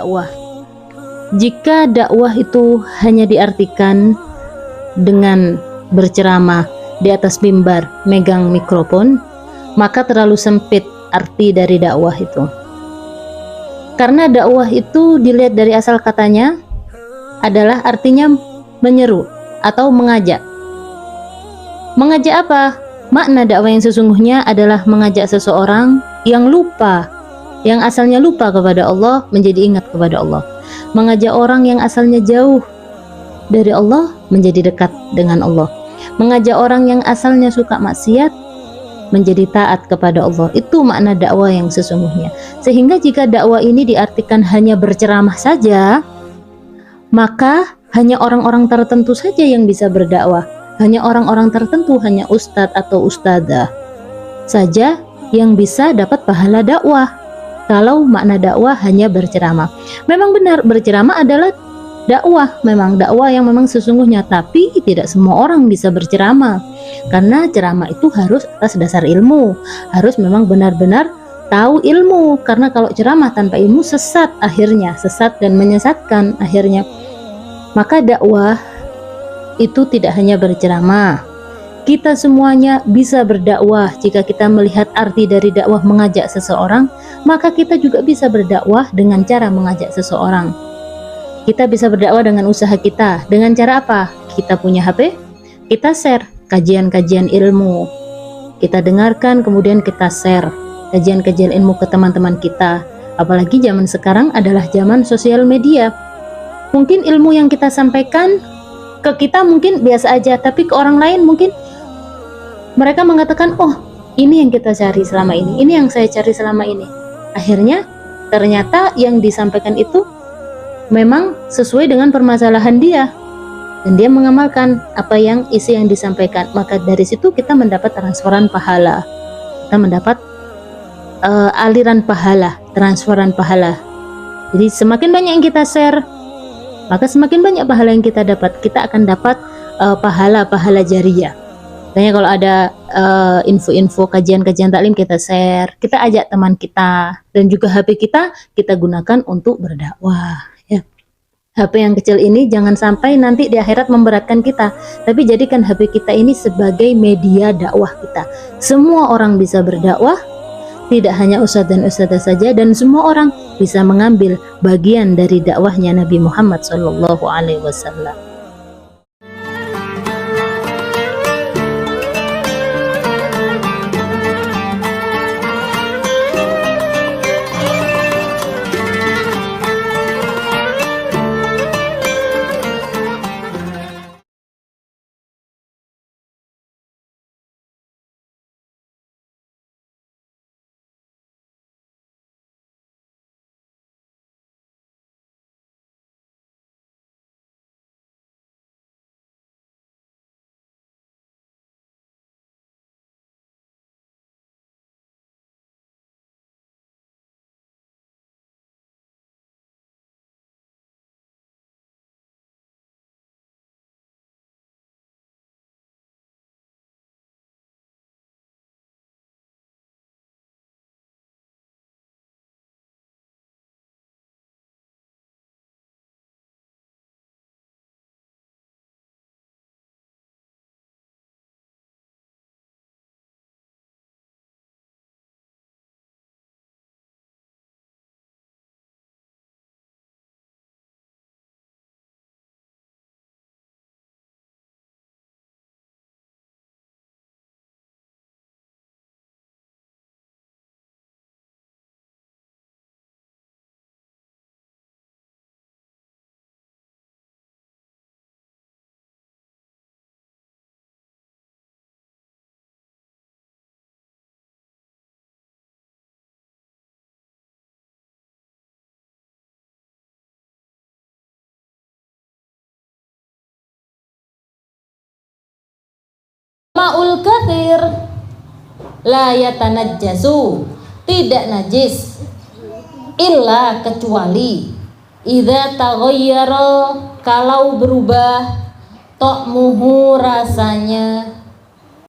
dakwah. Jika dakwah itu hanya diartikan dengan berceramah di atas mimbar, megang mikrofon, maka terlalu sempit arti dari dakwah itu. Karena dakwah itu dilihat dari asal katanya adalah artinya menyeru atau mengajak. Mengajak apa? Makna dakwah yang sesungguhnya adalah mengajak seseorang yang lupa, yang asalnya lupa kepada Allah, menjadi ingat kepada Allah. Mengajak orang yang asalnya jauh dari Allah menjadi dekat dengan Allah. Mengajak orang yang asalnya suka maksiat menjadi taat kepada Allah. Itu makna dakwah yang sesungguhnya. Sehingga jika dakwah ini diartikan hanya berceramah saja, maka hanya orang-orang tertentu saja yang bisa berdakwah. Hanya orang-orang tertentu, hanya ustadz atau ustadzah saja yang bisa dapat pahala dakwah. Kalau makna dakwah hanya berceramah, memang benar berceramah adalah dakwah, memang dakwah yang memang sesungguhnya, tapi tidak semua orang bisa berceramah, karena ceramah itu harus atas dasar ilmu, harus memang benar-benar tahu ilmu, karena kalau ceramah tanpa ilmu sesat akhirnya, sesat dan menyesatkan akhirnya. Maka dakwah itu tidak hanya berceramah, kita semuanya bisa berdakwah. Jika kita melihat arti dari dakwah mengajak seseorang, maka kita juga bisa berdakwah dengan cara mengajak seseorang. Kita bisa berdakwah dengan usaha kita. Dengan cara apa? Kita punya HP, kita share kajian-kajian ilmu, kita dengarkan, kemudian kita share kajian-kajian ilmu ke teman-teman kita. Apalagi zaman sekarang adalah zaman sosial media. Mungkin ilmu yang kita sampaikan ke kita mungkin biasa aja, tapi ke orang lain mungkin mereka mengatakan, oh ini yang kita cari selama ini yang saya cari selama ini. Akhirnya ternyata yang disampaikan itu memang sesuai dengan permasalahan dia, dan dia mengamalkan apa yang isi yang disampaikan. Maka dari situ kita mendapat transferan pahala, kita mendapat aliran pahala, transferan pahala. Jadi semakin banyak yang kita share, maka semakin banyak pahala yang kita dapat. Kita akan dapat pahala-pahala jariyah. Makanya kalau ada info-info kajian-kajian taklim, kita share, kita ajak teman kita, dan juga HP kita gunakan untuk berdakwah. HP yang kecil ini jangan sampai nanti di akhirat memberatkan kita, tapi jadikan HP kita ini sebagai media dakwah kita. Semua orang bisa berdakwah, tidak hanya ustadz dan ustadzah saja, dan semua orang bisa mengambil bagian dari dakwahnya Nabi Muhammad SAW. Ma'ul kathir la yatanajjasu, tidak najis illa kecuali idza taghayyara, kalau berubah ta'muhu, rasanya,